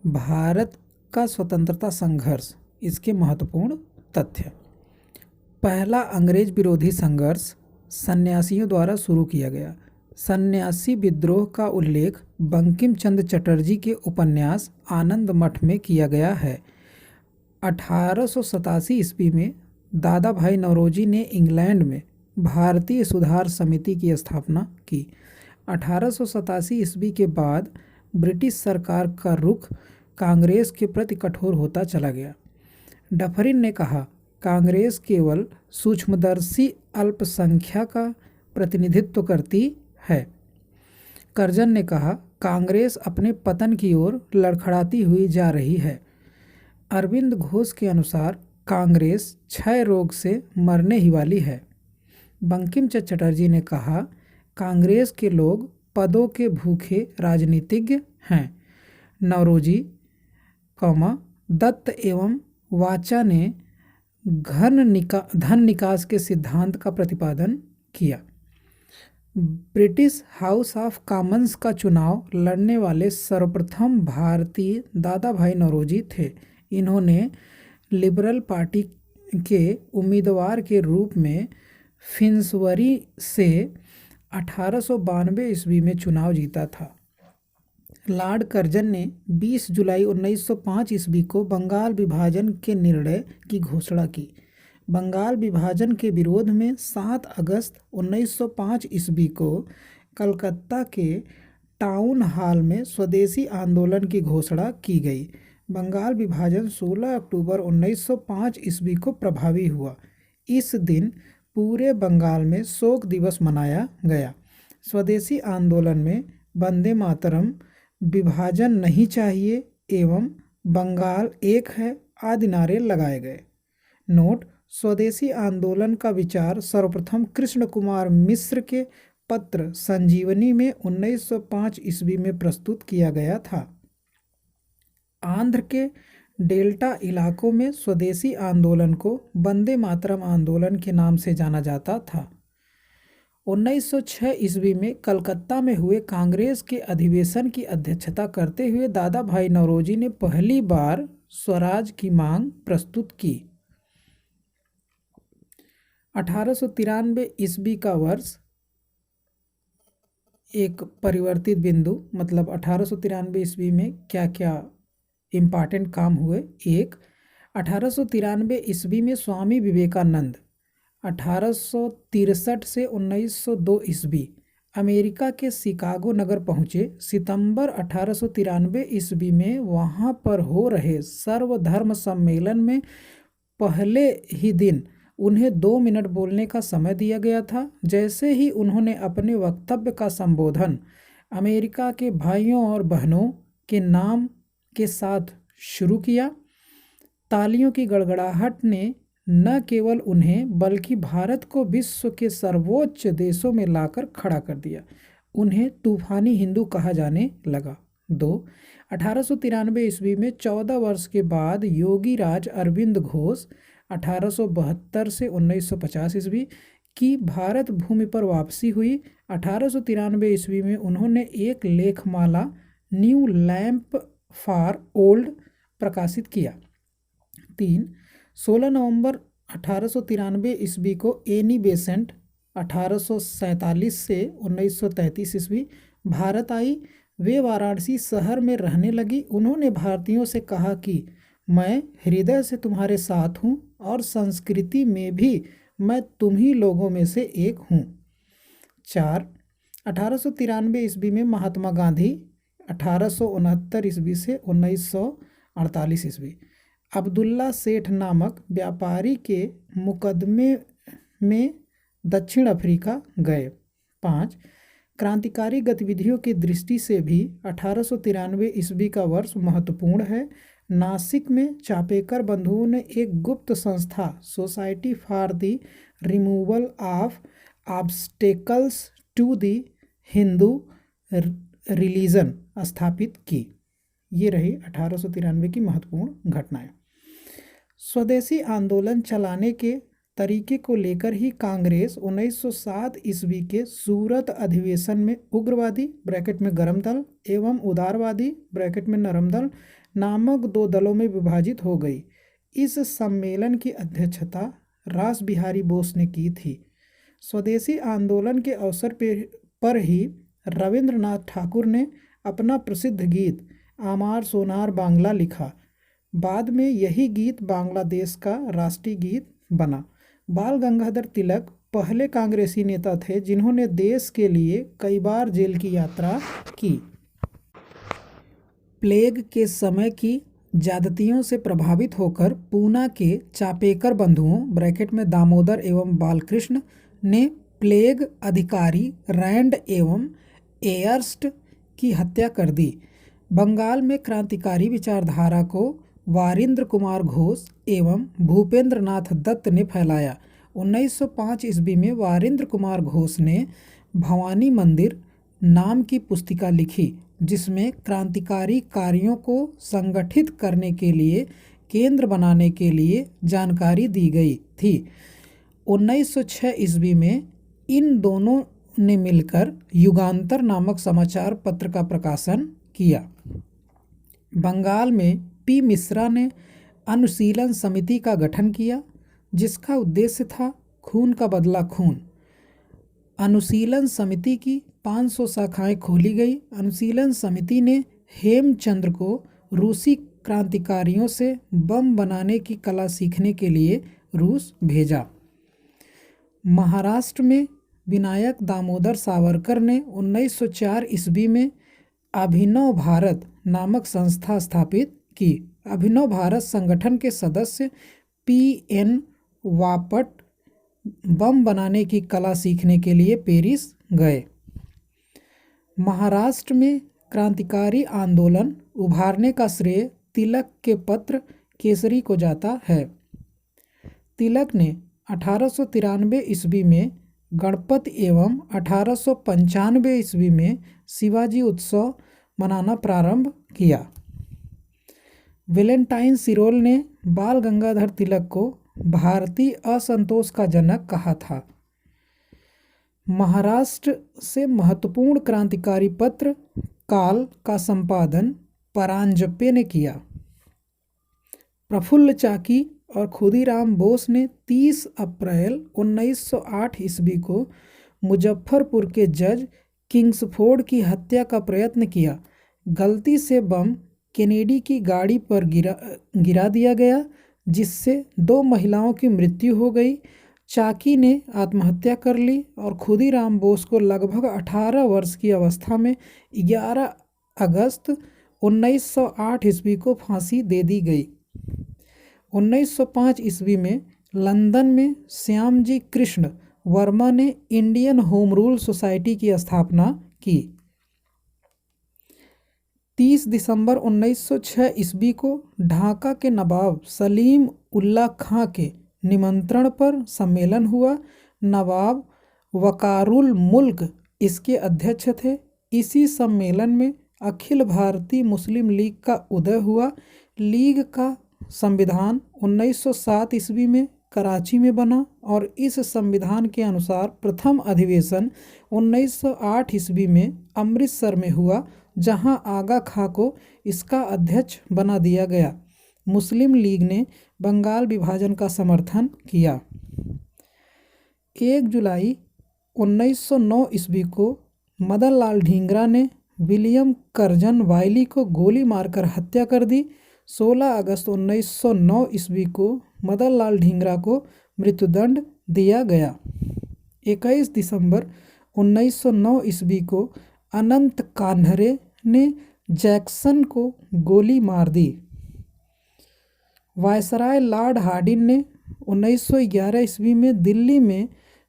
भारत का स्वतंत्रता संघर्ष, इसके महत्वपूर्ण तथ्य। पहला अंग्रेज विरोधी संघर्ष सन्यासियों द्वारा शुरू किया गया। सन्यासी विद्रोह का उल्लेख बंकिम चंद्र चटर्जी के उपन्यास आनंद मठ में किया गया है। 1887 ईस्वी में दादा भाई नौरोजी ने इंग्लैंड में भारतीय सुधार समिति की स्थापना की। 1887 ईस्वी के बाद ब्रिटिश सरकार का रुख कांग्रेस के प्रति कठोर होता चला गया। डफरिन ने कहा, कांग्रेस केवल सूक्ष्मदर्शी अल्पसंख्यक का प्रतिनिधित्व करती है। कर्जन ने कहा, कांग्रेस अपने पतन की ओर लड़खड़ाती हुई जा रही है। अरविंद घोष के अनुसार कांग्रेस क्षय रोग से मरने ही वाली है। बंकिम चंद्र चटर्जी ने कहा, कांग्रेस के लोग पदों के भूखे राजनीतिज्ञ हैं। नौरोजी, दत्त एवं वाचा ने धन निकास के सिद्धांत का प्रतिपादन किया। ब्रिटिश हाउस ऑफ कॉमन्स का चुनाव लड़ने वाले सर्वप्रथम भारतीय दादा भाई नौरोजी थे। इन्होंने लिबरल पार्टी के उम्मीदवार के रूप में फिन्सबरी से 1892 ईस्वी में चुनाव जीता था। लॉर्ड कर्जन ने 20 जुलाई 1905 ईस्वी को बंगाल विभाजन के निर्णय की घोषणा की। बंगाल विभाजन के विरोध में 7 अगस्त 1905 ईस्वी को कलकत्ता के टाउन हॉल में स्वदेशी आंदोलन की घोषणा की गई। बंगाल विभाजन 16 अक्टूबर 1905 ईस्वी को प्रभावी हुआ। इस दिन पूरे बंगाल में शोक दिवस मनाया गया। स्वदेशी आंदोलन में वंदे मातरम, विभाजन नहीं चाहिए एवं बंगाल एक है आदि नारे लगाए गए। नोट: स्वदेशी आंदोलन का विचार सर्वप्रथम कृष्ण कुमार मिश्र के पत्र संजीवनी में 1905 ईस्वी में प्रस्तुत किया गया था। आंध्र के डेल्टा इलाकों में स्वदेशी आंदोलन को वंदे मातरम आंदोलन के नाम से जाना जाता था। 1906 ईस्वी में कलकत्ता में हुए कांग्रेस के अधिवेशन की अध्यक्षता करते हुए दादा भाई नौरोजी ने पहली बार स्वराज की मांग प्रस्तुत की। 1893 ईस्वी का वर्ष एक परिवर्तित बिंदु, मतलब 1893 ईस्वी में क्या क्या इम्पॉर्टेंट काम हुए। 1893 ईस्वी में स्वामी विवेकानंद 1863 से 1902 ईस्वी अमेरिका के शिकागो नगर पहुँचे। सितंबर 1893 ईस्वी में वहाँ पर हो रहे सर्वधर्म सम्मेलन में पहले ही दिन उन्हें 2 मिनट बोलने का समय दिया गया था। जैसे ही उन्होंने अपने वक्तव्य का संबोधन अमेरिका के भाइयों और बहनों के नाम के साथ शुरू किया, तालियों की गड़गड़ाहट ने न केवल उन्हें बल्कि भारत को विश्व के सर्वोच्च देशों में लाकर खड़ा कर दिया। उन्हें तूफानी हिंदू कहा जाने लगा। 1893 ईस्वी में 14 वर्ष के बाद योगी राज अरविंद घोष 1872 से 1950 ईस्वी की भारत भूमि पर वापसी हुई। 1893 ईस्वी में उन्होंने एक लेखमाला न्यू लैंप फॉर ओल्ड प्रकाशित किया। 16 नवंबर 1893 ईस्वी को एनी बेसेंट 1847 से 1933 ईस्वी भारत आई। वे वाराणसी शहर में रहने लगी। उन्होंने भारतीयों से कहा कि मैं हृदय से तुम्हारे साथ हूँ और संस्कृति में भी मैं तुम्ही लोगों में से एक हूँ। 1893 ईस्वी में महात्मा गांधी 1869 ईस्वी से 1948 ईस्वी अब्दुल्ला सेठ नामक व्यापारी के मुकदमे में दक्षिण अफ्रीका गए। 5 क्रांतिकारी गतिविधियों की दृष्टि से भी 1893 ईस्वी का वर्ष महत्वपूर्ण है। नासिक में चापेकर बंधुओं ने एक गुप्त संस्था society for the removal of obstacles to the Hindu religion स्थापित की। ये रही 1893 की महत्वपूर्ण घटनाएं। स्वदेशी आंदोलन चलाने के तरीके को लेकर ही कांग्रेस 1907 ईस्वी के सूरत अधिवेशन में उग्रवादी (गरम दल) एवं उदारवादी (नरम दल) नामक दो दलों में विभाजित हो गई। इस सम्मेलन की अध्यक्षता रास बिहारी बोस ने की थी। स्वदेशी आंदोलन के अवसर पर ही रविंद्रनाथ ठाकुर ने अपना प्रसिद्ध गीत आमार सोनार बांग्ला लिखा। बाद में यही गीत बांग्लादेश का राष्ट्रीय गीत बना। बाल गंगाधर तिलक पहले कांग्रेसी नेता थे जिन्होंने देश के लिए कई बार जेल की यात्रा की। प्लेग के समय की ज्यादतियों से प्रभावित होकर पूना के चापेकर बंधुओं ब्रैकेट में दामोदर एवं बालकृष्ण ने प्लेग अधिकारी रैंड एवं एयर्स्ट की हत्या कर दी। बंगाल में क्रांतिकारी विचारधारा को वारिंद्र कुमार घोष एवं भूपेंद्र नाथ दत्त ने फैलाया। 1905 ईस्वी में वारिंद्र कुमार घोष ने भवानी मंदिर नाम की पुस्तिका लिखी जिसमें क्रांतिकारी कार्यों को संगठित करने के लिए केंद्र बनाने के लिए जानकारी दी गई थी। 1906 ईस्वी में इन दोनों ने मिलकर युगांतर नामक समाचार पत्र का प्रकाशन किया। बंगाल में पी मिश्रा ने अनुशीलन समिति का गठन किया जिसका उद्देश्य था खून का बदला खून। अनुशीलन समिति की 500 शाखाएं खोली गई। अनुशीलन समिति ने हेमचंद्र को रूसी क्रांतिकारियों से बम बनाने की कला सीखने के लिए रूस भेजा। महाराष्ट्र में विनायक दामोदर सावरकर ने 1904 ईस्वी में अभिनव भारत नामक संस्था स्थापित की। अभिनव भारत संगठन के सदस्य पी.एन. वापट बम बनाने की कला सीखने के लिए पेरिस गए। महाराष्ट्र में क्रांतिकारी आंदोलन उभारने का श्रेय तिलक के पत्र केसरी को जाता है। तिलक ने 1893 ईस्वी में गणपति एवं 1895 ईस्वी में शिवाजी उत्सव मनाना प्रारंभ किया। वैलेंटाइन सिरोल ने बाल गंगाधर तिलक को भारतीय असंतोष का जनक कहा था। महाराष्ट्र से महत्वपूर्ण क्रांतिकारी पत्र काल का संपादन परांजपे ने किया। प्रफुल्ल चाकी और खुदीराम बोस ने 30 अप्रैल 1908 ईस्वी को मुजफ्फरपुर के जज किंग्सफोर्ड की हत्या का प्रयत्न किया। गलती से बम केनेडी की गाड़ी पर गिरा दिया गया जिससे 2 महिलाओं की मृत्यु हो गई। चाकी ने आत्महत्या कर ली और खुदीराम बोस को लगभग 18 वर्ष की अवस्था में 11 अगस्त 1908 ईस्वी को फांसी दे दी गई। 1905 ईस्वी में लंदन में श्यामजी कृष्ण वर्मा ने इंडियन होम रूल सोसाइटी की स्थापना की। 30 दिसंबर 1906 ईस्वी को ढाका के नवाब सलीम उल्लाह खां के निमंत्रण पर सम्मेलन हुआ। नवाब वकारुल मुल्क इसके अध्यक्ष थे। इसी सम्मेलन में अखिल भारतीय मुस्लिम लीग का उदय हुआ। लीग का संविधान 1907 ईस्वी में कराची में बना और इस संविधान के अनुसार प्रथम अधिवेशन 1908 ईस्वी में अमृतसर में हुआ जहां आगा खां को इसका अध्यक्ष बना दिया गया। मुस्लिम लीग ने बंगाल विभाजन का समर्थन किया। 1 जुलाई 1909 ईस्वी को मदन लाल ढींगरा ने विलियम कर्जन वाइली को गोली मारकर हत्या कर दी। 16 अगस्त 1909 ईस्वी को मदन लाल ढींगरा को मृत्युदंड दिया गया। 21 दिसंबर 1909 ईस्वी को अनंत कान्हरे ने जैक्सन को गोली मार दी। वायसराय लॉर्ड हार्डिंग ने 1911 ईस्वी में दिल्ली में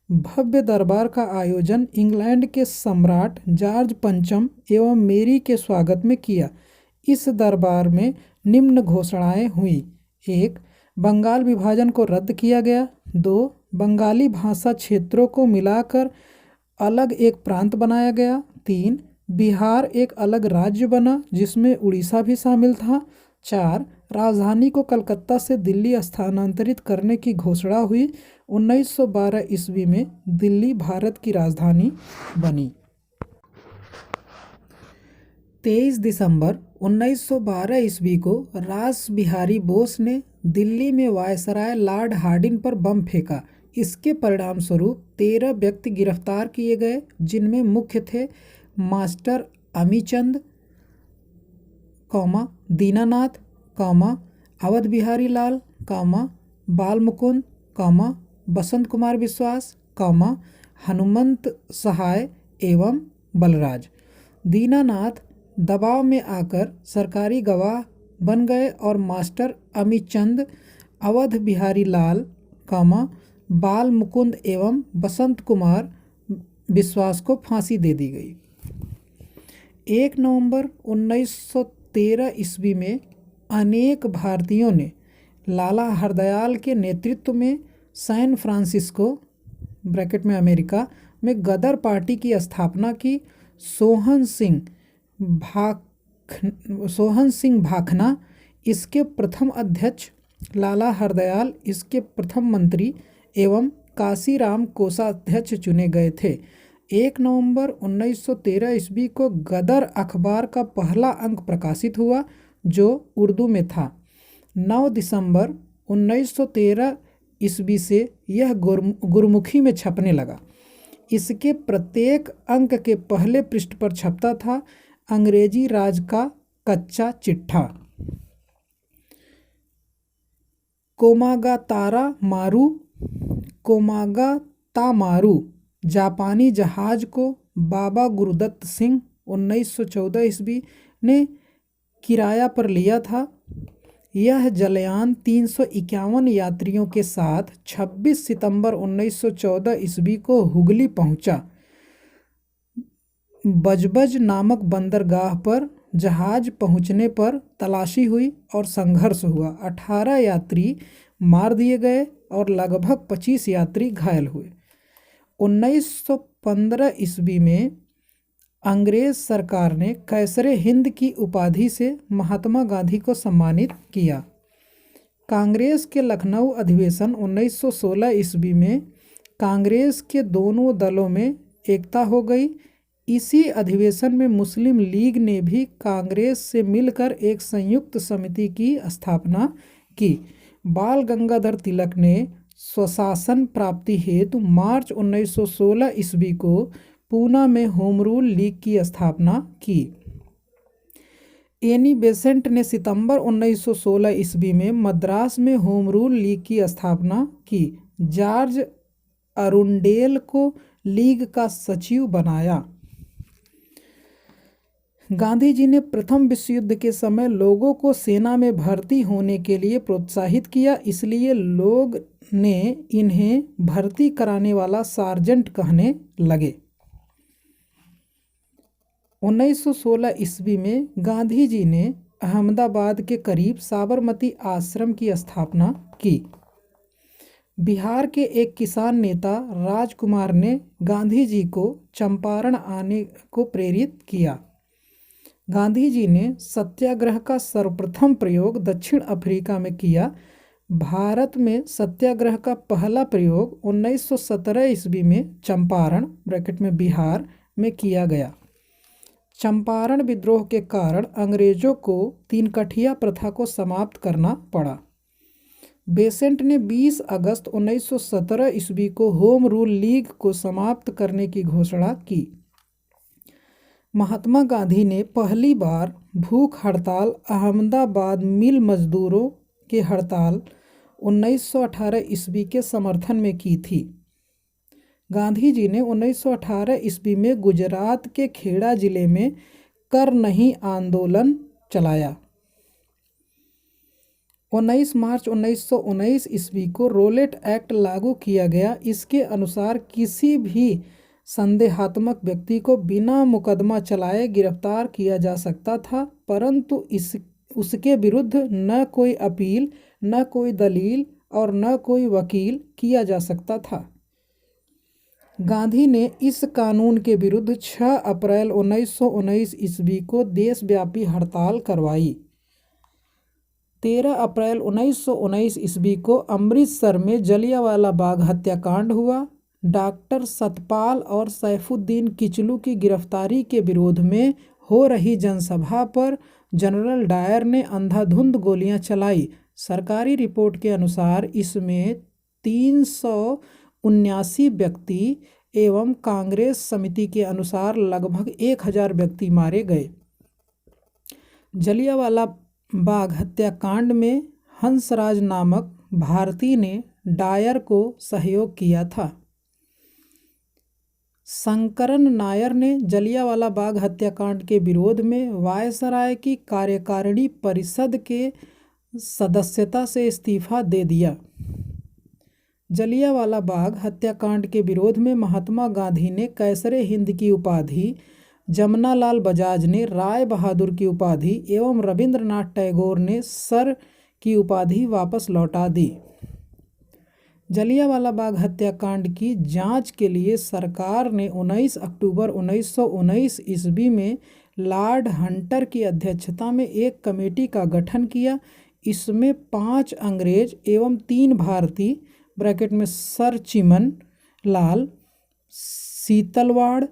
भव्य दरबार का आयोजन इंग्लैंड के सम्राट जॉर्ज पंचम एवं मेरी के स्वागत में किया। इस दरबार में निम्न घोषणाएं हुई। 1. बंगाल विभाजन को रद्द किया गया। 2. बंगाली भाषा क्षेत्रों को मिलाकर अलग एक प्रांत बनाया गया। 3. बिहार एक अलग राज्य बना जिसमें उड़ीसा भी शामिल था। 4. राजधानी को कलकत्ता से दिल्ली स्थानांतरित करने की घोषणा हुई। 1912 ईस्वी में दिल्ली भारत की राजधानी बनी। 23 दिसंबर 1912 ईस्वी को रास बिहारी बोस ने दिल्ली में वायसराय लॉर्ड हार्डिंग पर बम फेंका। इसके परिणामस्वरूप 13 व्यक्ति गिरफ्तार किए गए, जिनमें मुख्य थे मास्टर अमीचंद, दीनानाथ, अवध बिहारी लाल, बाल मुकुंद, बसंत कुमार विश्वास, हनुमंत सहाय एवं बलराज। दीनानाथ दबाव में आकर सरकारी गवाह बन गए और मास्टर अमीचंद, अवध बिहारी लाल, बाल मुकुंद एवं बसंत कुमार विश्वास को फांसी दे दी गई। 1 नवंबर 1913 ईस्वी में अनेक भारतीयों ने लाला हरदयाल के नेतृत्व में सैन फ्रांसिस्को (अमेरिका) में गदर पार्टी की स्थापना की। सोहन सिंह भाखना इसके प्रथम अध्यक्ष, लाला हरदयाल इसके प्रथम मंत्री एवं काशीराम कोषाध्यक्ष चुने गए थे। 1 नवंबर 1913 ईस्वी को गदर अखबार का पहला अंक प्रकाशित हुआ, जो उर्दू में था। 9 दिसंबर 1913 ईस्वी से यह गुरमुखी में छपने लगा। इसके प्रत्येक अंक के पहले पृष्ठ पर छपता था अंग्रेजी राज का कच्चा चिट्ठा। कोमागातामारू जापानी जहाज को बाबा गुरुदत्त सिंह 1914 ईस्वी ने किराया पर लिया था। यह जलयान 351 यात्रियों के साथ 26 सितंबर 1914 ईस्वी को हुगली पहुंचा। बजबज नामक बंदरगाह पर जहाज पहुंचने पर तलाशी हुई और संघर्ष हुआ। 18 यात्री मार दिए गए और लगभग 25 यात्री घायल हुए। 1915 ईस्वी में अंग्रेज सरकार ने कैसरे हिंद की उपाधि से महात्मा गांधी को सम्मानित किया। कांग्रेस के लखनऊ अधिवेशन 1916 ईस्वी में कांग्रेस के दोनों दलों में एकता हो गई। इसी अधिवेशन में मुस्लिम लीग ने भी कांग्रेस से मिलकर एक संयुक्त समिति की स्थापना की। बाल गंगाधर तिलक ने स्वशासन प्राप्ति हेतु मार्च 1916 ईस्वी को पूना में होम रूल लीग की स्थापना की। एनी बेसेंट ने सितंबर 1916 ईस्वी में मद्रास में होम रूल लीग की स्थापना की। जॉर्ज अरुंडेल को लीग का सचिव बनाया। गांधी जी ने प्रथम विश्व युद्ध के समय लोगों को सेना में भर्ती होने के लिए प्रोत्साहित किया, इसलिए लोग ने इन्हें भर्ती कराने वाला सार्जेंट कहने लगे। 1916 ईस्वी में गांधी जी ने अहमदाबाद के करीब साबरमती आश्रम की स्थापना की। बिहार के एक किसान नेता राजकुमार ने गांधी जी को चंपारण आने को प्रेरित किया। गांधी जी ने सत्याग्रह का सर्वप्रथम प्रयोग दक्षिण अफ्रीका में किया। भारत में सत्याग्रह का पहला प्रयोग 1917 ईस्वी में चंपारण (बिहार) में किया गया। चंपारण विद्रोह के कारण अंग्रेजों को तीनकठिया प्रथा को समाप्त करना पड़ा। बेसेंट ने 20 अगस्त 1917 ईस्वी को होम रूल लीग को समाप्त करने की घोषणा की। महात्मा गांधी ने पहली बार भूख हड़ताल अहमदाबाद मिल मजदूरों की हड़ताल 1918 ईस्वी के समर्थन में की थी। गांधी जी ने 1918 ईस्वी में गुजरात के खेड़ा जिले में कर नहीं आंदोलन चलाया। 19 मार्च 1919 ईस्वी को रोलेट एक्ट लागू किया गया। इसके अनुसार किसी भी संदेहात्मक व्यक्ति को बिना मुकदमा चलाए गिरफ्तार किया जा सकता था, परंतु उसके विरुद्ध न कोई अपील, न कोई दलील और न कोई वकील किया जा सकता था। गांधी ने इस कानून के विरुद्ध 6 अप्रैल 1919 ईस्वी को देशव्यापी हड़ताल करवाई। 13 अप्रैल 1919 ईस्वी को अमृतसर में जलियांवाला बाग हत्याकांड हुआ। डॉक्टर सतपाल और सैफुद्दीन किचलू की गिरफ्तारी के विरोध में हो रही जनसभा पर जनरल डायर ने अंधाधुंध गोलियां चलाई। सरकारी रिपोर्ट के अनुसार इसमें 379 व्यक्ति एवं कांग्रेस समिति के अनुसार लगभग 1000 व्यक्ति मारे गए। जलियांवाला बाग हत्याकांड में हंसराज नामक भारतीय ने डायर को सहयोग किया था। शंकरन नायर ने जलियांवाला बाग हत्याकांड के विरोध में वायसराय की कार्यकारिणी परिषद के सदस्यता से इस्तीफा दे दिया। जलियांवाला बाग हत्याकांड के विरोध में महात्मा गांधी ने कैसरे हिंद की उपाधि, जमनालाल बजाज ने राय बहादुर की उपाधि एवं रविंद्रनाथ टैगोर ने सर की उपाधि वापस लौटा दी। जलियांवाला बाग हत्याकांड की जांच के लिए सरकार ने 19 अक्टूबर 1919 ईस्वी में लॉर्ड हंटर की अध्यक्षता में एक कमेटी का गठन किया। इसमें 5 अंग्रेज एवं 3 भारतीय ब्रैकेट में सर चिमन लाल, सीतलवाड़,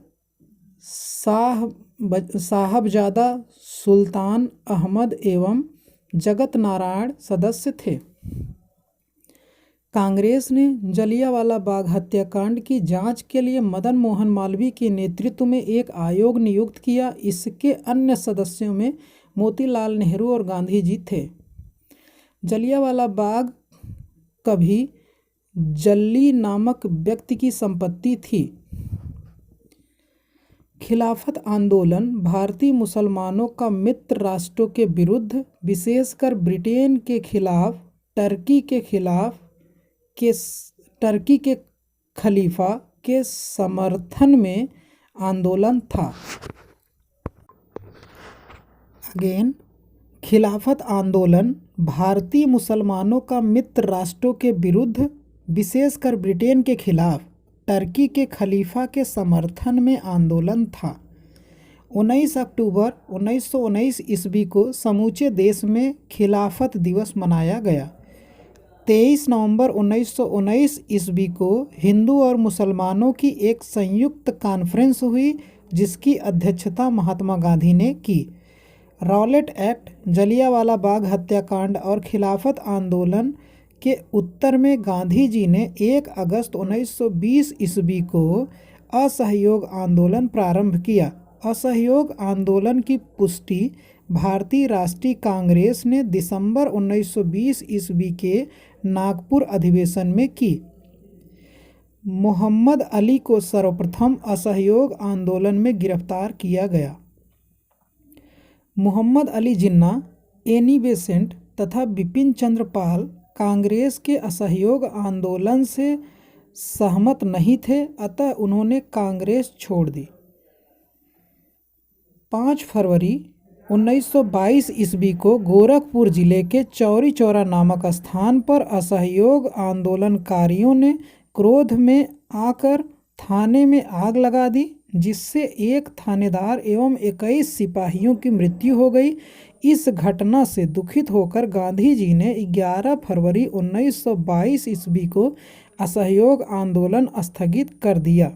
साहबजादा सुल्तान अहमद एवं जगत नारायण सदस्य थे। कांग्रेस ने जलियांवाला बाग हत्याकांड की जांच के लिए मदन मोहन मालवीय के नेतृत्व में एक आयोग नियुक्त किया। इसके अन्य सदस्यों में मोतीलाल नेहरू और गांधी जी थे। जलियांवाला बाग कभी जल्ली नामक व्यक्ति की संपत्ति थी। खिलाफत आंदोलन भारतीय मुसलमानों का मित्र राष्ट्रों के विरुद्ध, विशेषकर ब्रिटेन के खिलाफ, टर्की के खलीफा के समर्थन में आंदोलन था। अगेन, खिलाफत आंदोलन भारतीय मुसलमानों का मित्र राष्ट्रों के विरुद्ध, विशेषकर ब्रिटेन के खिलाफ, टर्की के खलीफा के समर्थन में आंदोलन था। 19 अक्टूबर 1919 ईस्वी को समूचे देश में खिलाफत दिवस मनाया गया। 23 नवंबर 1919 ईस्वी को हिंदू और मुसलमानों की एक संयुक्त कॉन्फ्रेंस हुई, जिसकी अध्यक्षता महात्मा गांधी ने की। रॉलेट एक्ट, जलियांवाला बाग हत्याकांड और खिलाफत आंदोलन के उत्तर में गांधी जी ने 1 अगस्त 1920 ईस्वी को असहयोग आंदोलन प्रारंभ किया। असहयोग आंदोलन की पुष्टि भारतीय राष्ट्रीय कांग्रेस ने दिसंबर 1920 ईस्वी के नागपुर अधिवेशन में की। मोहम्मद अली को सर्वप्रथम असहयोग आंदोलन में गिरफ्तार किया गया। मोहम्मद अली जिन्ना, एनी बेसेंट तथा बिपिन चंद्र पाल कांग्रेस के असहयोग आंदोलन से सहमत नहीं थे, अतः उन्होंने कांग्रेस छोड़ दी। 5 फरवरी 1922 ईस्वी को गोरखपुर जिले के चौरी चौरा नामक स्थान पर असहयोग आंदोलनकारियों ने क्रोध में आकर थाने में आग लगा दी, जिससे एक थानेदार एवं 21 सिपाहियों की मृत्यु हो गई। इस घटना से दुखित होकर गांधी जी ने 11 फरवरी 1922 ईस्वी को असहयोग आंदोलन स्थगित कर दिया।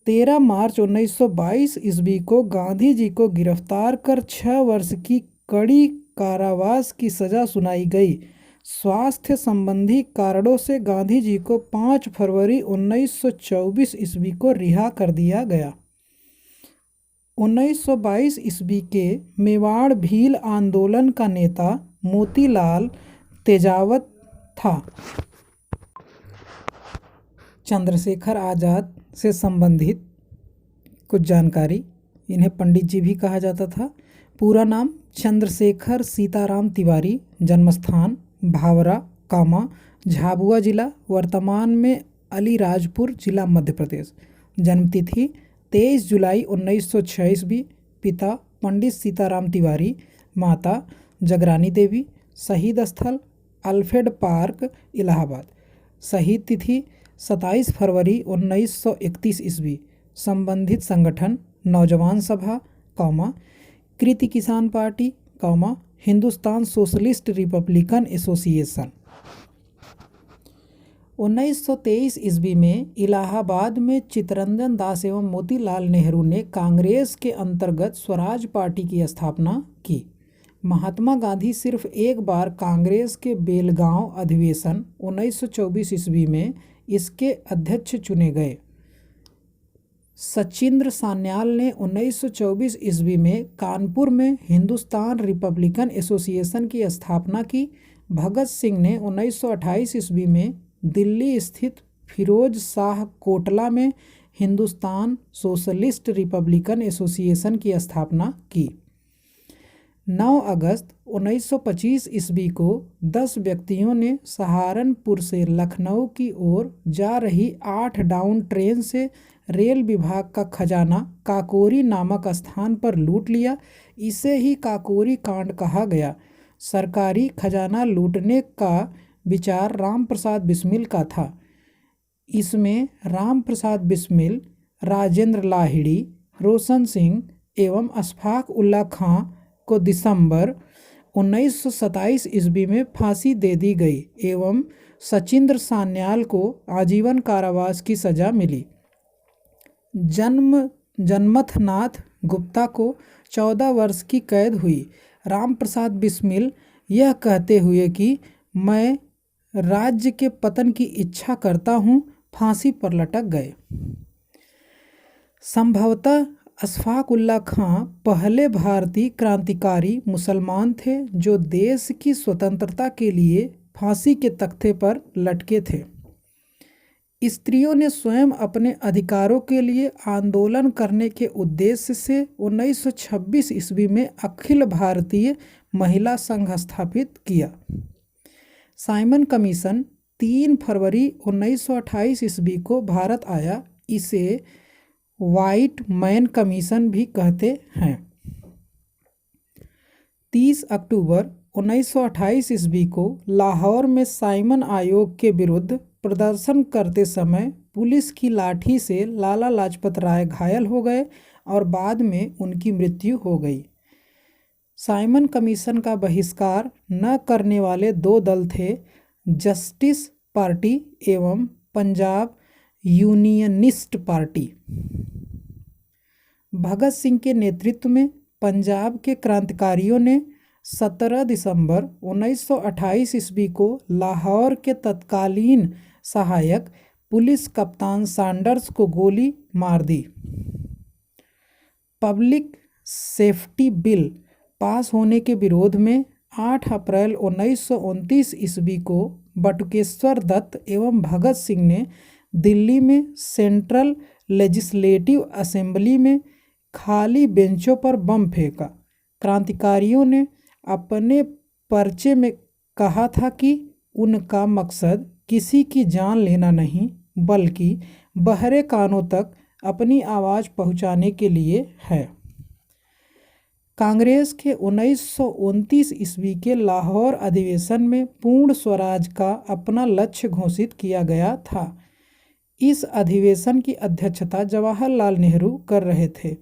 13 मार्च 1922 ईस्वी को गांधी जी को गिरफ्तार कर 6 वर्ष की कड़ी कारावास की सजा सुनाई गई। स्वास्थ्य संबंधी कारणों से गांधी जी को 5 फरवरी 1924 ईस्वी को रिहा कर दिया गया। 1922 ईस्वी के मेवाड़ भील आंदोलन का नेता मोतीलाल तेजावत था। चंद्रशेखर आज़ाद से संबंधित कुछ जानकारी। इन्हें पंडित जी भी कहा जाता था। पूरा नाम चंद्रशेखर सीताराम तिवारी, जन्मस्थान भावरा, कामा, झाबुआ जिला, वर्तमान में अलीराजपुर जिला, मध्य प्रदेश। जन्मतिथि 23 जुलाई 1906 ईस्वी। पिता पंडित सीताराम तिवारी, माता जगरानी देवी। शहीद स्थल अल्फ्रेड पार्क, इलाहाबाद। शहीद तिथि 27 फरवरी 1931 ईस्वी। संबंधित संगठन नौजवान सभा, कृति किसान party, Hindustan socialist Republican association. 1923 ईस्वी में इलाहाबाद में चित्तरंजन दास एवं मोतीलाल नेहरू ने कांग्रेस के अंतर्गत स्वराज पार्टी की स्थापना की। महात्मा गांधी सिर्फ एक बार कांग्रेस के बेलगांव अधिवेशन 1924 ईस्वी में इसके अध्यक्ष चुने गए। सचिंद्र सान्याल ने 1924 ईस्वी में कानपुर में हिंदुस्तान रिपब्लिकन एसोसिएशन की स्थापना की। भगत सिंह ने 1928 ईस्वी में दिल्ली स्थित फिरोज शाह कोटला में हिंदुस्तान सोशलिस्ट रिपब्लिकन एसोसिएशन की स्थापना की। 9 अगस्त 1925 ईस्वी को 10 व्यक्तियों ने सहारनपुर से लखनऊ की ओर जा रही 8 डाउन ट्रेन से रेल विभाग का खजाना काकोरी नामक स्थान पर लूट लिया। इसे ही काकोरी कांड कहा गया। सरकारी खजाना लूटने का विचार राम प्रसाद बिस्मिल का था। इसमें राम प्रसाद बिस्मिल, राजेंद्र लाहिड़ी, रोशन सिंह एवं अशफाक उल्ला खां को दिसंबर 1927 ईस्वी में फांसी दे दी गई एवं सचिंद्र सान्याल को आजीवन कारावास की सजा मिली। जन्मथ नाथ गुप्ता को 14 वर्ष की कैद हुई। राम प्रसाद बिस्मिल यह कहते हुए कि मैं राज्य के पतन की इच्छा करता हूँ, फांसी पर लटक गए। संभवतः अशफाक उल्ला खां पहले भारतीय क्रांतिकारी मुसलमान थे जो देश की स्वतंत्रता के लिए फांसी के तख्ते पर लटके थे। स्त्रियों ने स्वयं अपने अधिकारों के लिए आंदोलन करने के उद्देश्य से 1926 ईस्वी में अखिल भारतीय महिला संघ स्थापित किया। साइमन कमीशन 3 फरवरी 1928 ईस्वी को भारत आया। इसे व्हाइट मैन कमीशन भी कहते हैं। 30 अक्टूबर 1928 ईस्वी को लाहौर में साइमन आयोग के विरुद्ध प्रदर्शन करते समय पुलिस की लाठी से लाला लाजपत राय घायल हो गए और बाद में उनकी मृत्यु हो गई। साइमन कमीशन का बहिष्कार न करने वाले 2 दल थे, जस्टिस पार्टी एवं पंजाब यूनियनिस्ट पार्टी। भगत सिंह के नेतृत्व में पंजाब के क्रांतिकारियों ने 17 दिसंबर 1928 ईस्वी को लाहौर के तत्कालीन सहायक पुलिस कप्तान सैंडर्स को गोली मार दी। पब्लिक सेफ्टी बिल पास होने के विरोध में 8 अप्रैल 1929 ईस्वी को बटुकेश्वर दत्त एवं भगत सिंह ने दिल्ली में सेंट्रल लेजिस्लेटिव असेंबली में खाली बेंचों पर बम फेंका। क्रांतिकारियों ने अपने पर्चे में कहा था कि उनका मकसद किसी की जान लेना नहीं बल्कि बहरे कानों तक अपनी आवाज़ पहुंचाने के लिए है। कांग्रेस के 1929 ईस्वी के लाहौर अधिवेशन में पूर्ण स्वराज का अपना लक्ष्य घोषित किया गया था। इस अधिवेशन की अध्यक्षता जवाहरलाल नेहरू कर रहे थे।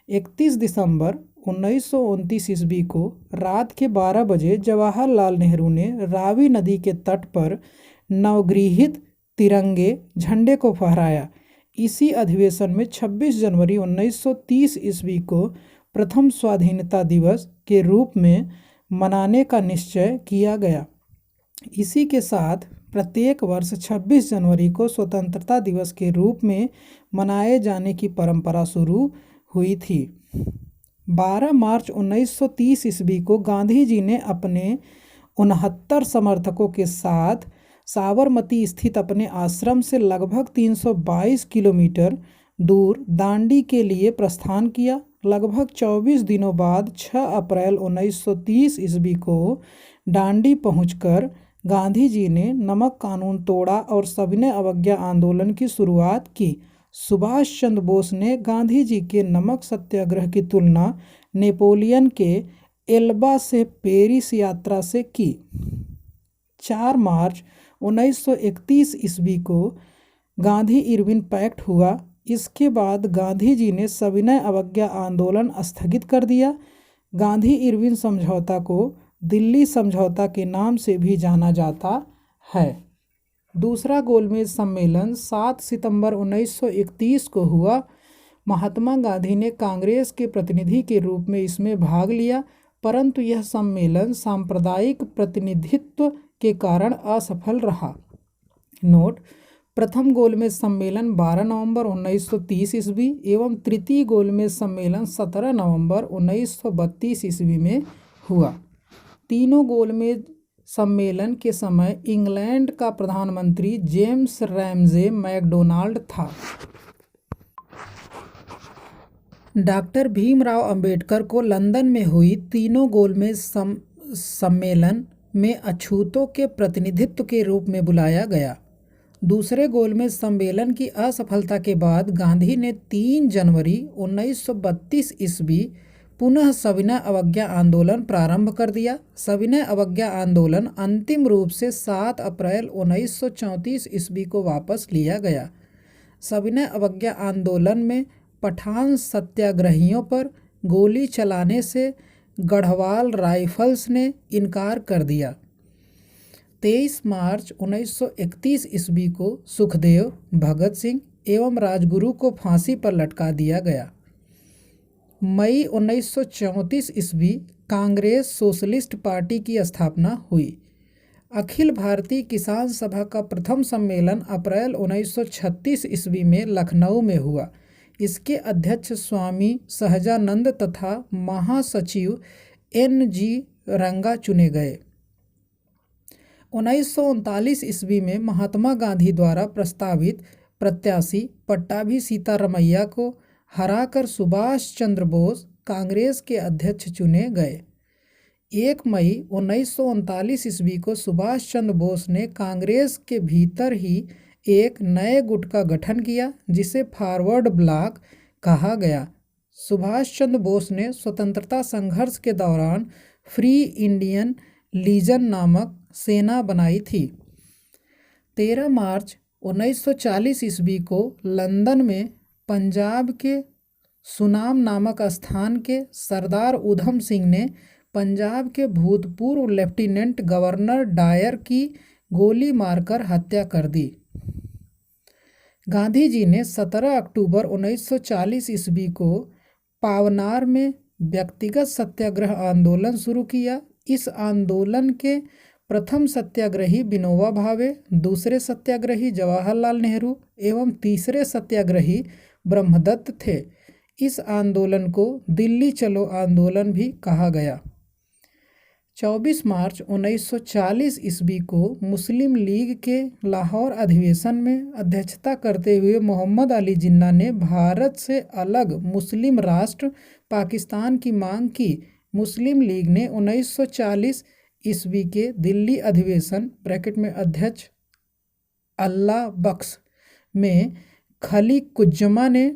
31 दिसंबर 1929 ईस्वी को रात के 12 बजे जवाहरलाल नेहरू ने रावी नदी के तट पर नवगृहित तिरंगे झंडे को फहराया। इसी अधिवेशन में 26 जनवरी 1930 ईस्वी को प्रथम स्वाधीनता दिवस के रूप में मनाने का निश्चय किया गया। इसी के साथ प्रत्येक वर्ष 26 जनवरी को स्वतंत्रता दिवस के रूप में मनाए जाने की परंपरा शुरू हुई थी। 12 मार्च 1930 ईस्वी को गांधी जी ने अपने 69 समर्थकों के साथ साबरमती स्थित अपने आश्रम से लगभग 322 किलोमीटर दूर दांडी के लिए प्रस्थान किया। लगभग 24 दिनों बाद 6 अप्रैल 1930 ईस्वी को दांडी पहुंचकर गांधी जी ने नमक कानून तोड़ा और सविनय अवज्ञा आंदोलन की शुरुआत की। सुभाष चंद्र बोस ने गांधी जी के नमक सत्याग्रह की तुलना नेपोलियन के एल्बा से पेरिस यात्रा से की। 4 मार्च 1931 ईस्वी को गांधी इरविन पैक्ट हुआ। इसके बाद गांधी जी ने सविनय अवज्ञा आंदोलन स्थगित कर दिया। गांधी इरविन समझौता को दिल्ली समझौता के नाम से भी जाना जाता है। दूसरा गोलमेज सम्मेलन 7 सितंबर 1931 को हुआ। महात्मा गांधी ने कांग्रेस के प्रतिनिधि के रूप में इसमें भाग लिया, परंतु यह सम्मेलन सांप्रदायिक प्रतिनिधित्व के कारण असफल रहा। नोट: प्रथम गोलमेज सम्मेलन 12 नवंबर 1930 ईस्वी एवं तृतीय गोलमेज सम्मेलन 17 नवंबर 1932 ईस्वी में हुआ। तीनों गोलमेज सम्मेलन के समय इंग्लैंड का प्रधानमंत्री जेम्स रैमजे मैकडोनाल्ड था। डॉक्टर भीमराव अंबेडकर को लंदन में हुई तीनों गोलमेज सम्मेलन में अछूतों के प्रतिनिधित्व के रूप में बुलाया गया। दूसरे गोलमेज सम्मेलन की असफलता के बाद गांधी ने 3 जनवरी 1932 ईस्वी पुनः सविनय अवज्ञा आंदोलन प्रारंभ कर दिया। सविनय अवज्ञा आंदोलन अंतिम रूप से 7 अप्रैल 1934 ईस्वी को वापस लिया गया। सविनय अवज्ञा आंदोलन में पठान सत्याग्रहियों पर गोली चलाने से गढ़वाल राइफल्स ने इनकार कर दिया। 23 मार्च 1931 ईस्वी को सुखदेव, भगत सिंह एवं राजगुरु को फांसी पर लटका दिया गया। मई 1934 ईस्वी कांग्रेस सोशलिस्ट पार्टी की स्थापना हुई। अखिल भारतीय किसान सभा का प्रथम सम्मेलन अप्रैल 1936 ईस्वी में लखनऊ में हुआ। इसके अध्यक्ष स्वामी सहजानंद तथा महासचिव N.G. रंगा चुने गए। 1939 ईस्वी में महात्मा गांधी द्वारा प्रस्तावित प्रत्याशी पट्टाभी सीतारमैया को हराकर सुभाष चंद्र बोस कांग्रेस के अध्यक्ष चुने गए। 1 मई 1939 ईस्वी को सुभाष चंद्र बोस ने कांग्रेस के भीतर ही एक नए गुट का गठन किया, जिसे फॉरवर्ड ब्लॉक कहा गया। सुभाष चंद्र बोस ने स्वतंत्रता संघर्ष के दौरान फ्री इंडियन लीजन नामक सेना बनाई थी। 13 मार्च 1940 ईस्वी को लंदन में पंजाब के सुनाम नामक स्थान के सरदार उधम सिंह ने पंजाब के भूतपूर्व लेफ्टिनेंट गवर्नर डायर की गोली मारकर हत्या कर दी। गांधी जी ने 17 अक्टूबर 1940 ईस्वी को पावनार में व्यक्तिगत सत्याग्रह आंदोलन शुरू किया। इस आंदोलन के प्रथम सत्याग्रही विनोबा भावे, दूसरे सत्याग्रही जवाहरलाल नेहरू एवं तीसरे सत्याग्रही ब्रह्मदत्त थे। इस आंदोलन को दिल्ली चलो आंदोलन भी कहा गया। 24 मार्च 1940 ईस्वी को मुस्लिम लीग के लाहौर अधिवेशन में अध्यक्षता करते हुए मोहम्मद अली जिन्ना ने भारत से अलग मुस्लिम राष्ट्र पाकिस्तान की मांग की। मुस्लिम लीग ने 1940 ईस्वी के दिल्ली अधिवेशन में अध्यक्ष अल्लाह बख्श में खलीकुज्जमा ने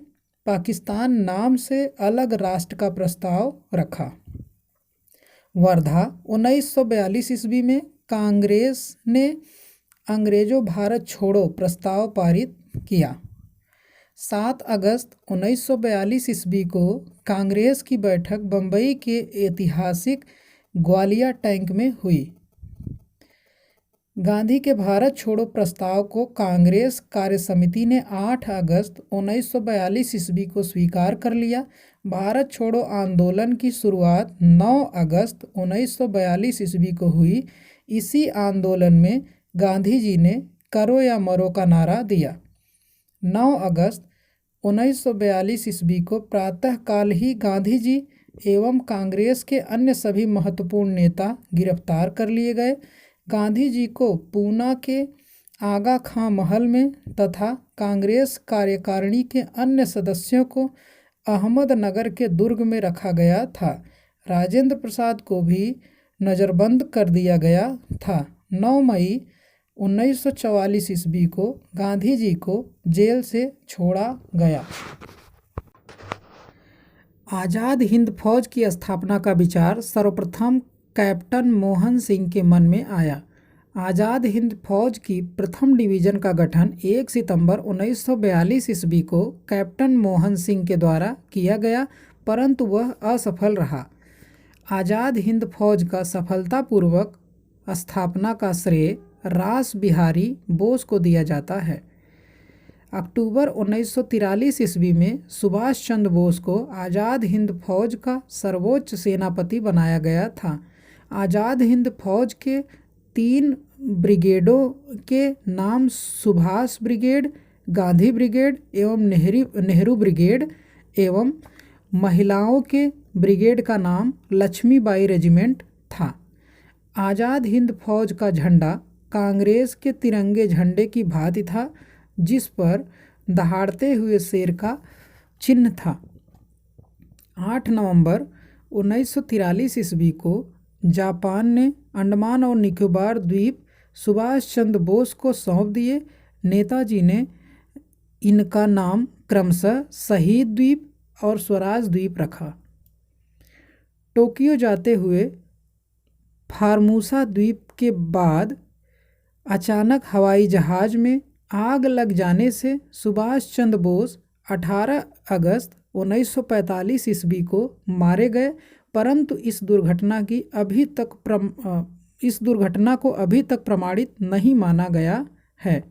पाकिस्तान नाम से अलग राष्ट्र का प्रस्ताव रखा। वर्धा 1942 ईस्वी में कांग्रेस ने अंग्रेजों भारत छोड़ो प्रस्ताव पारित किया। 7 अगस्त 1942 ईस्वी को कांग्रेस की बैठक बम्बई के ऐतिहासिक ग्वालिया टैंक में हुई। गांधी के भारत छोड़ो प्रस्ताव को कांग्रेस कार्यसमिति ने 8 अगस्त 1942 ईस्वी को स्वीकार कर लिया। भारत छोड़ो आंदोलन की शुरुआत 9 अगस्त 1942 ईस्वी को हुई। इसी आंदोलन में गांधी जी ने करो या मरो का नारा दिया। 9 अगस्त 1942 ईस्वी को प्रातःकाल ही गांधी जी एवं कांग्रेस के अन्य सभी महत्वपूर्ण नेता गिरफ्तार कर लिए गए। गांधी जी को पूना के आगा खां महल में तथा कांग्रेस कार्यकारिणी के अन्य सदस्यों को अहमदनगर के दुर्ग में रखा गया था। राजेंद्र प्रसाद को भी नज़रबंद कर दिया गया था। 9 मई 1944 ईस्वी को गांधी जी को जेल से छोड़ा गया। आज़ाद हिंद फौज की स्थापना का विचार सर्वप्रथम कैप्टन मोहन सिंह के मन में आया। आज़ाद हिंद फौज की प्रथम डिवीज़न का गठन 1 सितंबर 1942 ईस्वी को कैप्टन मोहन सिंह के द्वारा किया गया, परंतु वह असफल रहा। आज़ाद हिंद फौज का सफलतापूर्वक स्थापना का श्रेय रास बिहारी बोस को दिया जाता है। अक्टूबर 1943 ईस्वी में सुभाष चंद्र बोस को आज़ाद हिंद फौज का सर्वोच्च सेनापति बनाया गया था। आज़ाद हिंद फौज के 3 ब्रिगेडों के नाम सुभाष ब्रिगेड, गांधी ब्रिगेड एवं नेहरू ब्रिगेड एवं महिलाओं के ब्रिगेड का नाम लक्ष्मीबाई रेजिमेंट था। आज़ाद हिंद फौज का झंडा कांग्रेस के तिरंगे झंडे की भांति था, जिस पर दहाड़ते हुए शेर का चिन्ह था। 8 नवंबर 1943 ईस्वी को जापान ने अंडमान और निकोबार द्वीप सुभाष चंद्र बोस को सौंप दिए। नेताजी ने इनका नाम क्रमशः शहीद द्वीप और स्वराज द्वीप रखा। टोक्यो जाते हुए फार्मूसा द्वीप के बाद अचानक हवाई जहाज़ में आग लग जाने से सुभाष चंद्र बोस 18 अगस्त 1945 ईस्वी को मारे गए, परंतु इस दुर्घटना को अभी तक प्रमाणित नहीं माना गया है।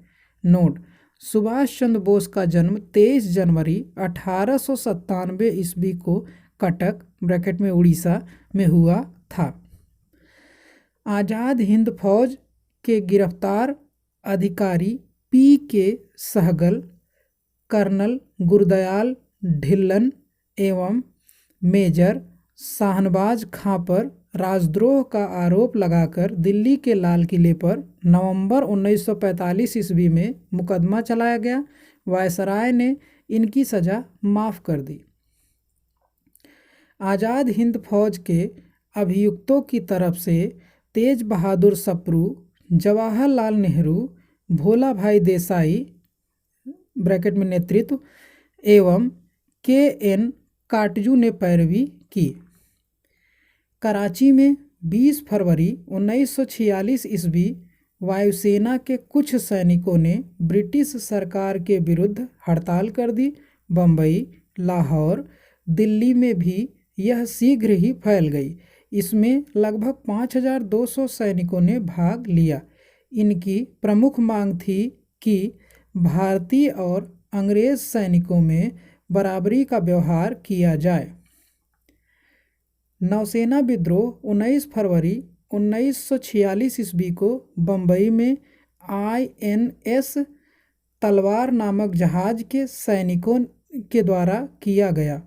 नोट: सुभाष चंद्र बोस का जन्म 23 जनवरी 1897 ईस्वी को कटक ब्रैकेट में उड़ीसा में हुआ था। आज़ाद हिंद फौज के गिरफ्तार अधिकारी P.K. सहगल, कर्नल गुरदयाल ढिल्लन एवं मेजर शाहनवाज खां पर राजद्रोह का आरोप लगाकर दिल्ली के लाल किले पर नवंबर 1945 ईस्वी में मुकदमा चलाया गया। वायसराय ने इनकी सज़ा माफ़ कर दी। आज़ाद हिंद फौज के अभियुक्तों की तरफ से तेज बहादुर सप्रू, जवाहरलाल नेहरू, भोला भाई देसाई ब्रैकेट में नेतृत्व एवं K.N. काटजू ने पैरवी की। कराची में 20 फरवरी 1946 ईस्वी वायुसेना के कुछ सैनिकों ने ब्रिटिश सरकार के विरुद्ध हड़ताल कर दी। बम्बई, लाहौर, दिल्ली में भी यह शीघ्र ही फैल गई। इसमें लगभग 5200 सैनिकों ने भाग लिया। इनकी प्रमुख मांग थी कि भारतीय और अंग्रेज सैनिकों में बराबरी का व्यवहार किया जाए। नौसेना विद्रोह 19 फरवरी 1946 ईस्वी को बम्बई में INS तलवार नामक जहाज के सैनिकों के द्वारा किया गया।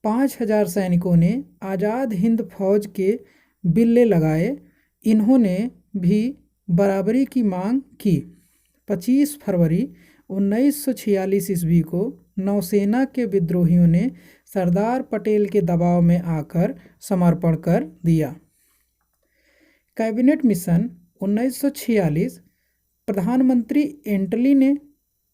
5000 सैनिकों ने आज़ाद हिंद फौज के बिल्ले लगाए। इन्होंने भी बराबरी की मांग की। 25 फरवरी 1946 ईस्वी को नौसेना के विद्रोहियों ने सरदार पटेल के दबाव में आकर समर्पण कर दिया। कैबिनेट मिशन 1946 प्रधानमंत्री एंटली ने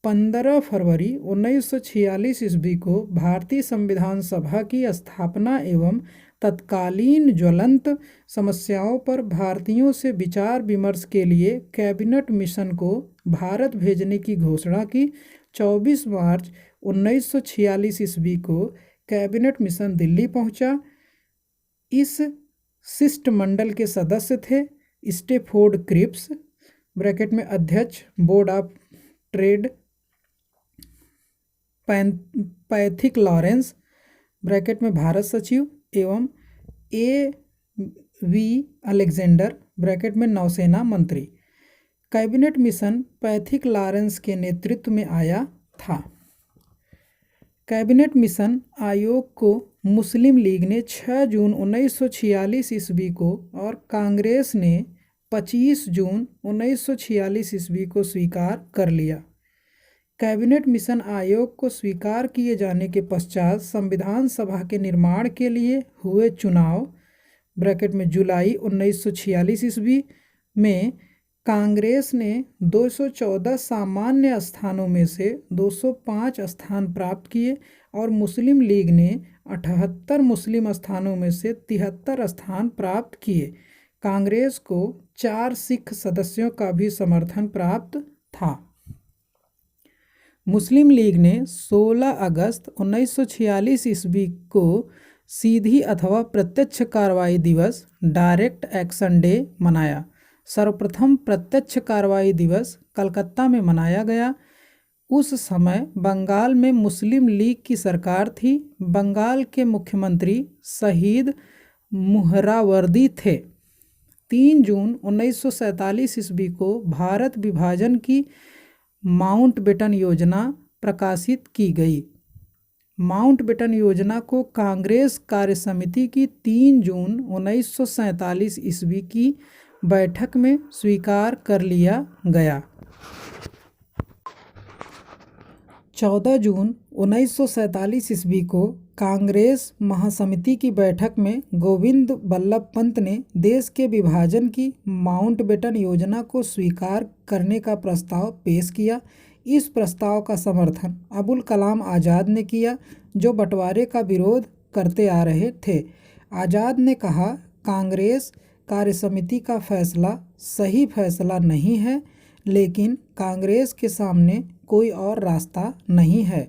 15 फरवरी 1946 ईस्वी को भारतीय संविधान सभा की स्थापना एवं तत्कालीन ज्वलंत समस्याओं पर भारतीयों से विचार विमर्श के लिए कैबिनेट मिशन को भारत भेजने की घोषणा की। 24 मार्च 1946 ईस्वी को कैबिनेट मिशन दिल्ली पहुंचा। इस शिष्टमंडल के सदस्य थे स्टेफोर्ड क्रिप्स ब्रैकेट में अध्यक्ष, board of trade, Pethick Lawrence bracket में भारत सचिव एवं A.V. अलेक्जेंडर ब्रैकेट में नौसेना मंत्री। कैबिनेट मिशन पैथिक लॉरेंस के नेतृत्व में आया था। कैबिनेट मिशन आयोग को मुस्लिम लीग ने 6 जून 1946 ईस्वी को और कांग्रेस ने 25 जून 1946 ईस्वी को स्वीकार कर लिया। कैबिनेट मिशन आयोग को स्वीकार किए जाने के पश्चात संविधान सभा के निर्माण के लिए हुए चुनाव ब्रैकेट में जुलाई 1946 ईस्वी में कांग्रेस ने 214 सामान्य स्थानों में से 205 स्थान प्राप्त किए और मुस्लिम लीग ने 78 मुस्लिम स्थानों में से 73 स्थान प्राप्त किए। कांग्रेस को 4 सिख सदस्यों का भी समर्थन प्राप्त था। मुस्लिम लीग ने 16 अगस्त 1946 ईस्वी को सीधी अथवा प्रत्यक्ष कार्रवाई दिवस डायरेक्ट एक्शन डे मनाया। सर्वप्रथम प्रत्यक्ष कार्रवाई दिवस कलकत्ता में मनाया गया। उस समय बंगाल में मुस्लिम लीग की सरकार थी। बंगाल के मुख्यमंत्री शहीद मुहरावर्दी थे। 3 जून 1947 ईस्वी को भारत विभाजन की माउंटबेटन योजना प्रकाशित की गई। माउंटबेटन योजना को कांग्रेस कार्यसमिति की 3 जून 1947 ईस्वी की बैठक में स्वीकार कर लिया गया। 14 जून 1947 ईस्वी को कांग्रेस महासमिति की बैठक में गोविंद बल्लभ पंत ने देश के विभाजन की माउंटबेटन योजना को स्वीकार करने का प्रस्ताव पेश किया। इस प्रस्ताव का समर्थन अबुल कलाम आज़ाद ने किया, जो बंटवारे का विरोध करते आ रहे थे। आज़ाद ने कहा, कांग्रेस कार्यसमिति का फैसला सही फैसला नहीं है, लेकिन कांग्रेस के सामने कोई और रास्ता नहीं है।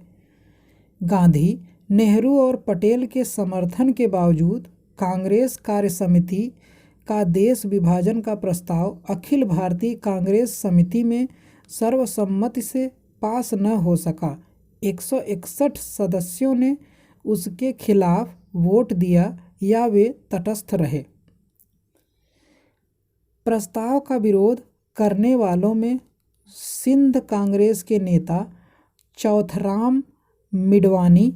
गांधी, नेहरू और पटेल के समर्थन के बावजूद कांग्रेस कार्यसमिति का देश विभाजन का प्रस्ताव अखिल भारतीय कांग्रेस समिति में सर्वसम्मति से पास न हो सका। 161 सदस्यों ने उसके खिलाफ वोट दिया या वे तटस्थ रहे। प्रस्ताव का विरोध करने वालों में सिंध कांग्रेस के नेता चौथराम मिडवानी,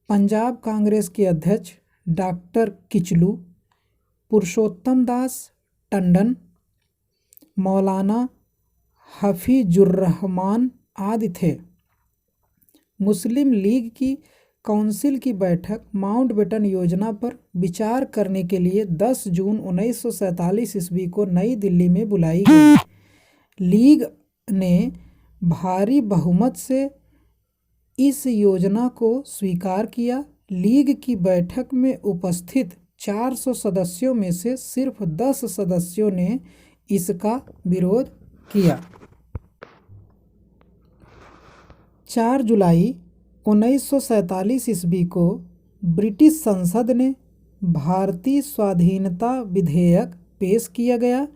पंजाब कांग्रेस के अध्यक्ष डॉक्टर किचलू, पुरुषोत्तम दास टंडन, मौलाना हफीजुर्रहमान आदि थे। मुस्लिम लीग की काउंसिल की बैठक माउंटबेटन योजना पर विचार करने के लिए 10 जून 1947 ईस्वी को नई दिल्ली में बुलाई गई। लीग ने भारी बहुमत से इस योजना को स्वीकार किया। लीग की बैठक में उपस्थित 400 सदस्यों में से सिर्फ 10 सदस्यों ने इसका विरोध किया। 4 जुलाई 1947 ईस्वी को ब्रिटिश संसद ने भारतीय स्वाधीनता विधेयक पेश किया गया।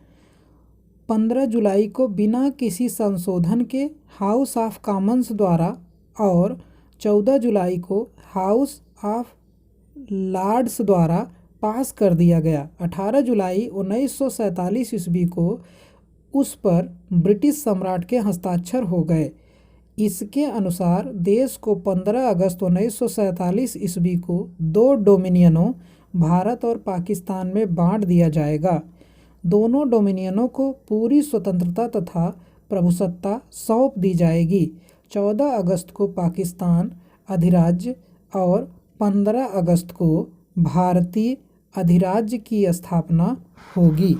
15 जुलाई को बिना किसी संशोधन के हाउस ऑफ कॉमन्स द्वारा और 14 जुलाई को हाउस ऑफ लॉर्ड्स द्वारा पास कर दिया गया। 18 जुलाई 1947 ईस्वी को उस पर ब्रिटिश सम्राट के हस्ताक्षर हो गए। इसके अनुसार देश को 15 अगस्त 1947 ईस्वी को 2 डोमिनियनों भारत और पाकिस्तान में बांट दिया जाएगा। दोनों डोमिनियनों को पूरी स्वतंत्रता तथा प्रभुसत्ता सौंप दी जाएगी। 14 अगस्त को पाकिस्तान अधिराज्य और 15 अगस्त को भारतीय अधिराज्य की स्थापना होगी।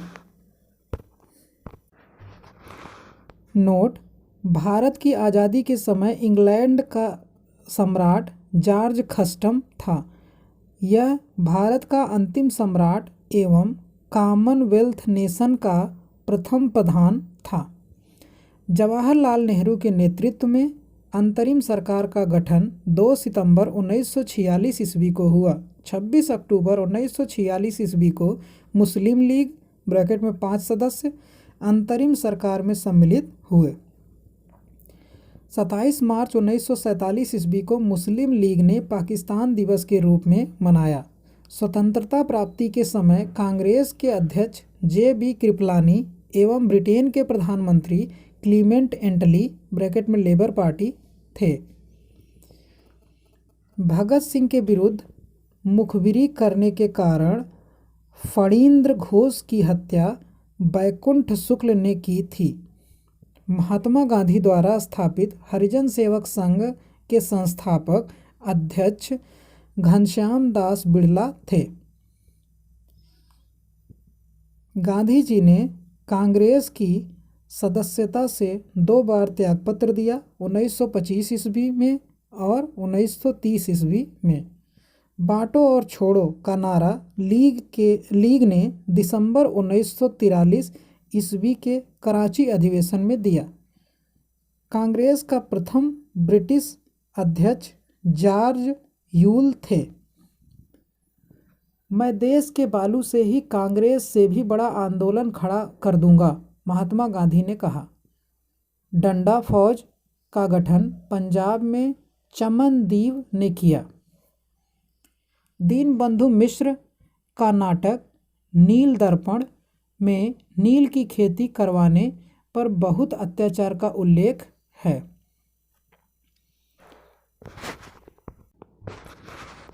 नोट: भारत की आज़ादी के समय इंग्लैंड का सम्राट जॉर्ज खस्टम था। यह भारत का अंतिम सम्राट एवं कॉमनवेल्थ नेशन का प्रथम प्रधान था। जवाहरलाल नेहरू के नेतृत्व में अंतरिम सरकार का गठन 2 सितंबर 1946 ईस्वी को हुआ। 26 अक्टूबर 1946 ईस्वी को मुस्लिम लीग ब्रैकेट में 5 सदस्य अंतरिम सरकार में सम्मिलित हुए। 27 मार्च 1947 ईस्वी को मुस्लिम लीग ने पाकिस्तान दिवस के रूप में मनाया। स्वतंत्रता प्राप्ति के समय कांग्रेस के अध्यक्ष जे.बी. कृपलानी एवं ब्रिटेन के प्रधानमंत्री क्लीमेंट एटली ब्रैकेट में लेबर पार्टी थे। भगत सिंह के विरुद्ध मुखबिरी करने के कारण फणींद्र घोष की हत्या बैकुंठ शुक्ल ने की थी। महात्मा गांधी द्वारा स्थापित हरिजन सेवक संघ के संस्थापक अध्यक्ष घनश्याम दास बिड़ला थे। गांधी जी ने कांग्रेस की सदस्यता से 2 बार त्यागपत्र दिया, 1925 ईस्वी में और 1930 ईस्वी में। बांटो और छोड़ो का नारा लीग ने दिसंबर 1943 ईस्वी के कराची अधिवेशन में दिया। कांग्रेस का प्रथम ब्रिटिश अध्यक्ष जॉर्ज यूल थे। मैं देश के बालू से ही कांग्रेस से भी बड़ा आंदोलन खड़ा कर दूंगा, महात्मा गांधी ने कहा। डंडा फौज का गठन पंजाब में चमनदीव ने किया। दीनबंधु मिश्र का नाटक नील दर्पण में नील की खेती करवाने पर बहुत अत्याचार का उल्लेख है।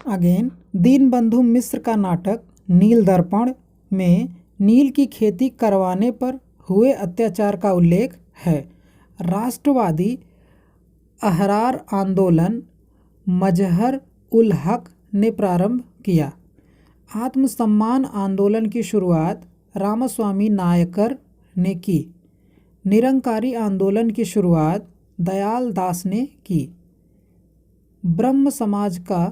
अगेन, दीनबंधु मिश्र का नाटक नील दर्पण में नील की खेती करवाने पर हुए अत्याचार का उल्लेख है। राष्ट्रवादी अहरार आंदोलन मजहर उल हक ने प्रारंभ किया। आत्मसम्मान आंदोलन की शुरुआत रामास्वामी नायकर ने की। निरंकारी आंदोलन की शुरुआत दयाल दास ने की। ब्रह्म समाज का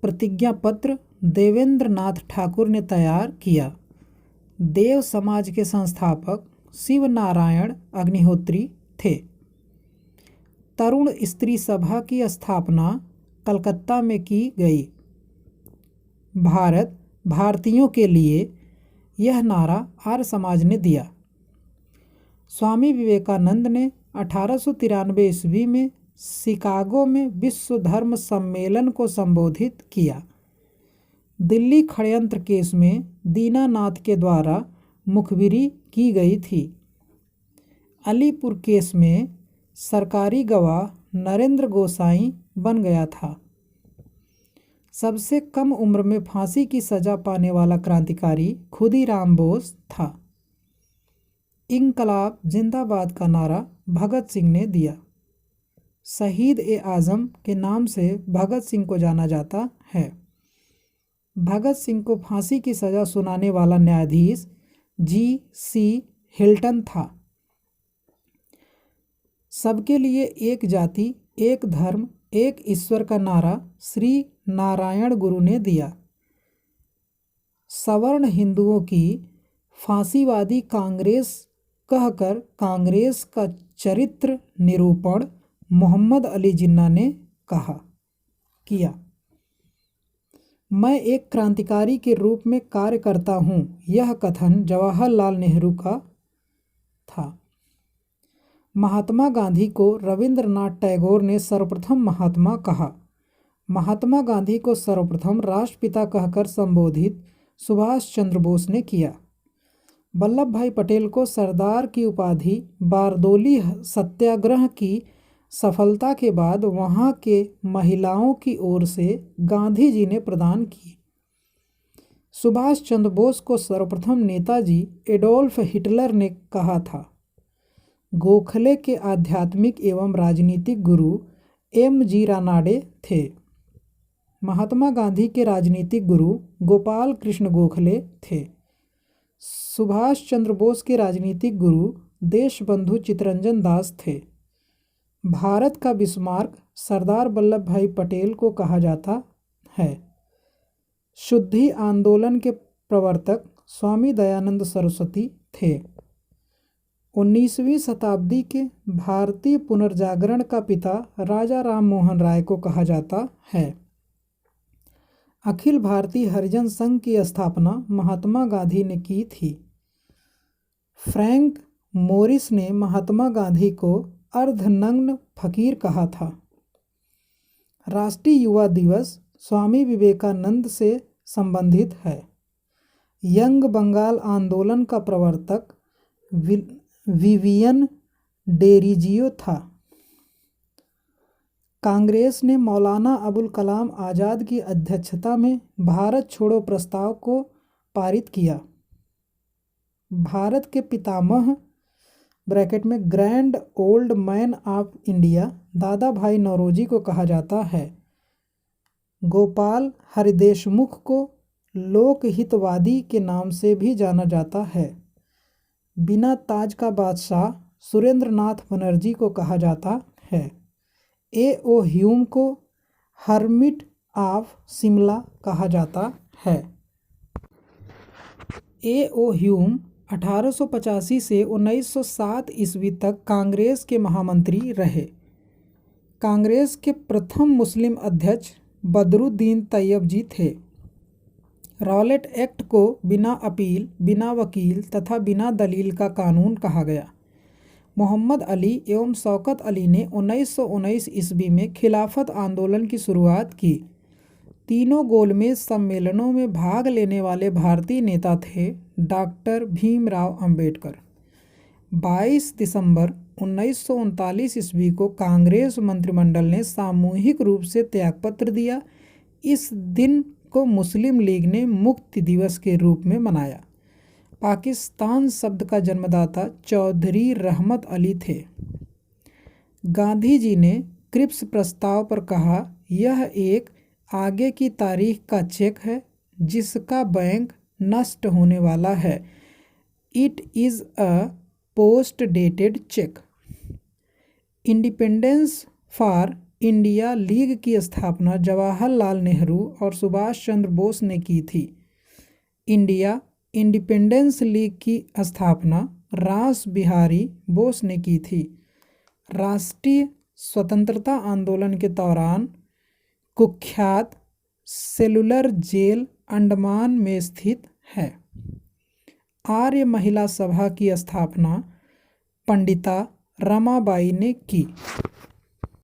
प्रतिज्ञा पत्र देवेंद्र नाथ ठाकुर ने तैयार किया। देव समाज के संस्थापक शिव नारायण अग्निहोत्री थे। तरुण स्त्री सभा की स्थापना कलकत्ता में की गई। भारत भारतीयों के लिए यह नारा आर्य समाज ने दिया। स्वामी विवेकानंद ने 1893 ईस्वी में शिकागो में विश्व धर्म सम्मेलन को संबोधित किया। दिल्ली षड्यंत्र केस में दीनानाथ के द्वारा मुखबिरी की गई थी। अलीपुर केस में सरकारी गवाह नरेंद्र गोसाई बन गया था। सबसे कम उम्र में फांसी की सजा पाने वाला क्रांतिकारी खुदीराम बोस था। इंकलाब जिंदाबाद का नारा भगत सिंह ने दिया। शहीद ए आजम के नाम से भगत सिंह को जाना जाता है। भगत सिंह को फांसी की सजा सुनाने वाला न्यायाधीश G.C. हिल्टन था। सबके लिए एक जाति, एक धर्म, एक ईश्वर का नारा श्री नारायण गुरु ने दिया। सवर्ण हिंदुओं की फांसीवादी कांग्रेस कहकर कांग्रेस का चरित्र निरूपण मोहम्मद अली जिन्ना ने किया। मैं एक क्रांतिकारी के रूप में कार्य करता हूँ, यह कथन जवाहरलाल नेहरू का था। महात्मा गांधी को रविंद्रनाथ टैगोर ने सर्वप्रथम महात्मा कहा। महात्मा गांधी को सर्वप्रथम राष्ट्रपिता कहकर संबोधित सुभाष चंद्र बोस ने किया। वल्लभ भाई पटेल को सरदार की उपाधि बारदोली सत्याग्रह की सफलता के बाद वहां के महिलाओं की ओर से गांधी जी ने प्रदान की। सुभाष चंद्र बोस को सर्वप्रथम नेताजी एडोल्फ हिटलर ने कहा था। गोखले के आध्यात्मिक एवं राजनीतिक गुरु M.G. रानाडे थे। महात्मा गांधी के राजनीतिक गुरु गोपाल कृष्ण गोखले थे। सुभाष चंद्र बोस के राजनीतिक गुरु देशबंधु चित्तरंजन दास थे। भारत का बिस्मार्क सरदार वल्लभ भाई पटेल को कहा जाता है। शुद्धि आंदोलन के प्रवर्तक स्वामी दयानंद सरस्वती थे। 19वीं शताब्दी के भारतीय पुनर्जागरण का पिता राजा राम मोहन राय को कहा जाता है। अखिल भारतीय हरिजन संघ की स्थापना महात्मा गांधी ने की थी। फ्रैंक मोरिस ने महात्मा गांधी को अर्धनग्न फकीर कहा था। राष्ट्रीय युवा दिवस स्वामी विवेकानंद से संबंधित है। यंग बंगाल आंदोलन का प्रवर्तक विवियन डेरिजियो था। कांग्रेस ने मौलाना अबुल कलाम आज़ाद की अध्यक्षता में भारत छोड़ो प्रस्ताव को पारित किया। भारत के पितामह ब्रैकेट में grand old man of India दादा भाई नौरोजी को कहा जाता है। गोपाल हरिदेशमुख को लोकहितवादी के नाम से भी जाना जाता है। बिना ताज का बादशाह सुरेंद्रनाथ बनर्जी को कहा जाता है। A.O. ह्यूम को हर्मिट ऑफ शिमला कहा जाता है। A.O. ह्यूम 1885 से 1907 ईस्वी तक कांग्रेस के महामंत्री रहे। कांग्रेस के प्रथम मुस्लिम अध्यक्ष बदरुद्दीन तैयब जी थे। रॉलेट एक्ट को बिना अपील, बिना वकील तथा बिना दलील का कानून कहा गया। मोहम्मद अली एवं शौकत अली ने 1919 ईस्वी में खिलाफत आंदोलन की शुरुआत की। तीनों गोलमेज सम्मेलनों में भाग लेने वाले भारतीय नेता थे डॉक्टर भीमराव अंबेडकर। 22 दिसंबर 1939 ईस्वी को कांग्रेस मंत्रिमंडल ने सामूहिक रूप से त्यागपत्र दिया। इस दिन को मुस्लिम लीग ने मुक्ति दिवस के रूप में मनाया। पाकिस्तान शब्द का जन्मदाता चौधरी रहमत अली थे। गांधी जी ने क्रिप्स प्रस्ताव पर कहा, यह एक आगे की तारीख का चेक है जिसका बैंक नष्ट होने वाला है। It is a post dated cheque. Independence for India league की स्थापना जवाहरलाल नेहरू और सुभाष चंद्र बोस ने की थी। इंडिया इंडिपेंडेंस लीग की स्थापना रास बिहारी बोस ने की थी। राष्ट्रीय स्वतंत्रता आंदोलन के दौरान कुख्यात सेलुलर जेल अंडमान में स्थित है। आर्य महिला सभा की स्थापना पंडिता रमाबाई ने की।